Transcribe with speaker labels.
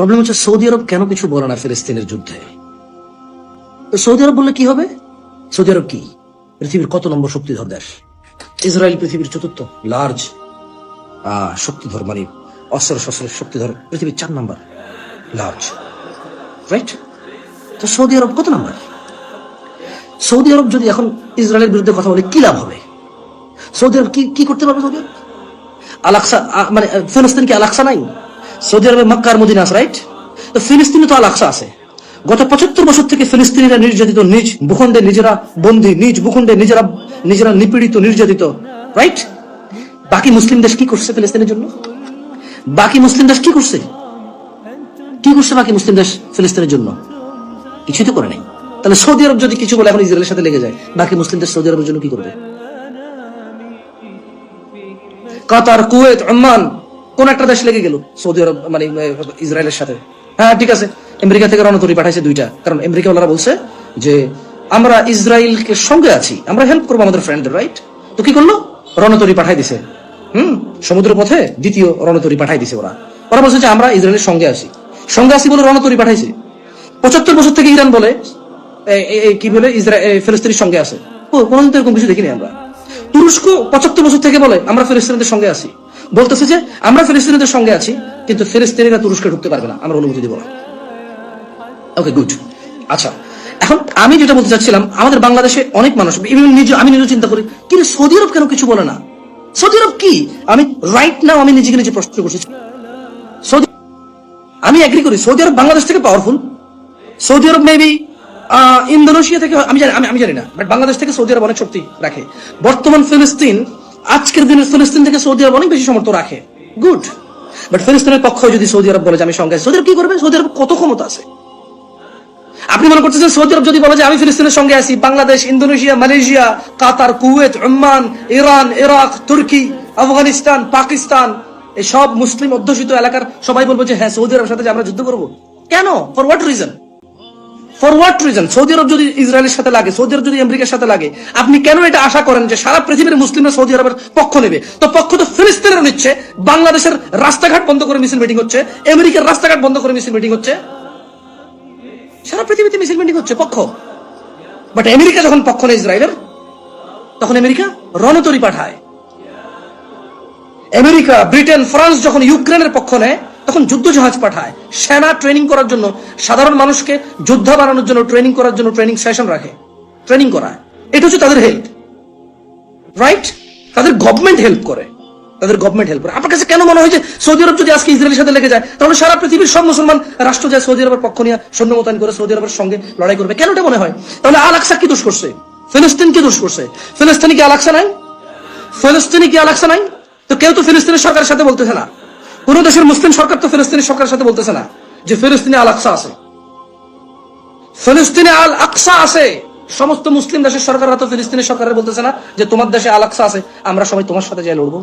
Speaker 1: Problem হচ্ছে Saudi আরব কেন কিছু বলে না ফিলিস্তিনের যুদ্ধে? তো সৌদি আরব বললে কি হবে? সৌদি আরব কি পৃথিবীর কত নম্বর শক্তিধর দেশ? ইসরায়েল পৃথিবীর চতুর্থ লার্জ শক্তিধর, মানে অস্ত্র শস্ত্রের শক্তিধর পৃথিবীর 4 নম্বর লার্জ, রাইট? তো সৌদি আরব কত নম্বর? সৌদি আরব যদি এখন ইসরায়েলের বিরুদ্ধে কথা বলে কি লাভ হবে? সৌদি আরব কি করতে পারবে? সৌদি আরব আলাকসা, মানে ফিলিস্তিন কি আলাকসা নাই? সৌদি আরবের মক্কা আর মদিনা আছে, রাইট? তো ফিলিস্তিনে তো আলাকসা আছে। গত 75 বছর থেকে ফিলিস্তিনিরা নির্যাতিত, নিজ ভূখণ্ডে নিজেরা বন্দী, নিজ ভূখণ্ডে নিজেরা নিপীড়িত, নির্যাতিত, রাইট? বাকি মুসলিম দেশ কি করছে ফিলিস্তিনের জন্য? বাকি মুসলিম দেশ কি করছে? বাকি মুসলিম দেশ ফিলিস্তিনের জন্য কিছুই তো করে নাই। তাহলে সৌদি আরব যদি কিছু বলে এখন ইসরায়েলের সাথে লেগে যায়, বাকি মুসলিম দেশ সৌদি আরবের জন্য কি করবে? কাতার, কুয়েত, ওমান, কোন একটা দেশ লেগে গেল সৌদি আরব মানে ইসরায়েলের সাথে। হ্যাঁ ঠিক আছে, আমেরিকা থেকে রণতরী পাঠাইছে 2টা, কারণ আমেরিকা ওনারা বলছে যে আমরা ইসরায়েলকে সঙ্গে আছি, আমরা হেল্প করবো আমাদের ফ্রেন্ডদের, রাইট? তো কি করলো? রণতরী পাঠাই দিছে। সমুদ্র পথে দ্বিতীয় রণতরী পাঠাই দিছে। ওরা বলছে যে আমরা ইসরায়েলের সঙ্গে আছি বলে রণতরী পাঠাইছে। 75 বছর থেকে ইরান বলে কি বলে ফিলিস্তিনের সঙ্গে আছে। কোনদিন তো এরকম কিছু দেখিনি আমরা। তুরস্ক 75 বছর থেকে বলে আমরা ফিলিস্তিনিদের সঙ্গে আছি, বলতেছে যে আমরা ফিলিস্তিনিদের সঙ্গে আছি, কিন্তু ফিলিস্তিনিরা তুরস্কে ঢুকতে পারবে না, আমরা অনুমতি দিব না। ওকে, গুড। আচ্ছা, এখন আমি যেটা বলতে চাচ্ছিলাম, আমাদের বাংলাদেশে অনেক মানুষ, আমি নিজে চিন্তা করি, কিন্তু সৌদি আরব কেন কিছু বলে না? সৌদি আরব কি? আমি রাইট নাও আমি নিজে প্রশ্ন করছি। আমি এগ্রি করি সৌদি আরব বাংলাদেশ থেকে পাওয়ারফুল। সৌদি আরব মেবি ইন্দোনেশিয়া থেকে, আমি জানি না, বাট বাংলাদেশ থেকে সৌদি আরব অনেক শক্তি রাখে। বর্তমান ফিলিস্তিন, আজকের দিনের ফিলিস্তিন থেকে সৌদি আরব অনেক বেশি সামর্থ্য রাখে, গুড। বাট ফিলিস্তিনের পক্ষ যদি সৌদি আরব বলে যে আমি সঙ্গে আছি, সৌদি আরব কি করবে? সৌদি আরব কত ক্ষমতা আছে? আপনি মনে করতেছেন সৌদি আরব যদি বলে যে আমি ফিলিস্তিনের সঙ্গে আছি, বাংলাদেশ, ইন্দোনেশিয়া, মালয়েশিয়া, কাতার, কুয়েত, ওমান, ইরান, ইরাক, তুর্কি, আফগানিস্তান, পাকিস্তান, এই সব মুসলিম অধ্যুষিত এলাকার সবাই বলবো যে হ্যাঁ সৌদি আরবের সাথে আমরা যুদ্ধ করবো? কেন? For what reason? সৌদি আরব যদি ইসরায়েলের সাথে লাগে, সৌদি আরব যদি আমেরিকার সাথে লাগে, আপনি কেন এটা আশা করেন যে সারা পৃথিবীর মুসলিমরা সৌদি আরবের পক্ষ নেবে? তো পক্ষ তো ফিলিস্তিনের নিচ্ছে। বাংলাদেশের রাস্তাঘাট বন্ধ করে মিছিল মিটিং হচ্ছে, আমেরিকার রাস্তাঘাট বন্ধ করে মিছিল মিটিং হচ্ছে, সারা পৃথিবীতে মিছিল মিটিং হচ্ছে পক্ষ। বাট আমেরিকা যখন পক্ষ নেয় ইসরায়েলের, তখন আমেরিকা রণতরী পাঠায়। আমেরিকা, ব্রিটেন, ফ্রান্স যখন ইউক্রেনের পক্ষ নেয়, তখন যুদ্ধ জাহাজ পাঠায়, সেনা ট্রেনিং করার জন্য, সাধারণ মানুষকে যোদ্ধা বানানোর জন্য ট্রেনিং করার জন্য ট্রেনিং সেশন রাখে, ট্রেনিং করায়। এটা হচ্ছে তাদের হেল্প, রাইট? তাদের গভর্নমেন্ট হেল্প করে, আপনার কাছে কেন মনে হয় যে সৌদি আরব যদি আজকে ইসরায়েলের সাথে লেগে যায়, তাহলে সারা পৃথিবীর সব মুসলমান রাষ্ট্র যায় সৌদি আরবের পক্ষ নিয়ে সৈন্য মোতায়েন করে সৌদি আরবের সঙ্গে লড়াই করবে? কেন এটা মনে হয়? তাহলে আল আকসা কি দোষ করছে? ফিলিস্তিন কি দোষ করছে? ফিলিস্তিনি কি আল আকসা নাই? তো কেউ তো ফিলিস্তিনের সরকারের সাথে বলতেছে না, কোন দেশের মুসলিম সরকার তো ফিলিস্তিনের সরকারের সাথে বলতেছে না যে ফিলিস্তিনে আল আকসা আছে। ফিলিস্তিনে আল আকসা আছে, সমস্ত মুসলিম দেশের সরকাররা তো ফিলিস্তিনের সরকারের বলতেছে না যে তোমার দেশে আল আকসা আছে, আমরা সবাই তোমার সাথে যাই লড়বো।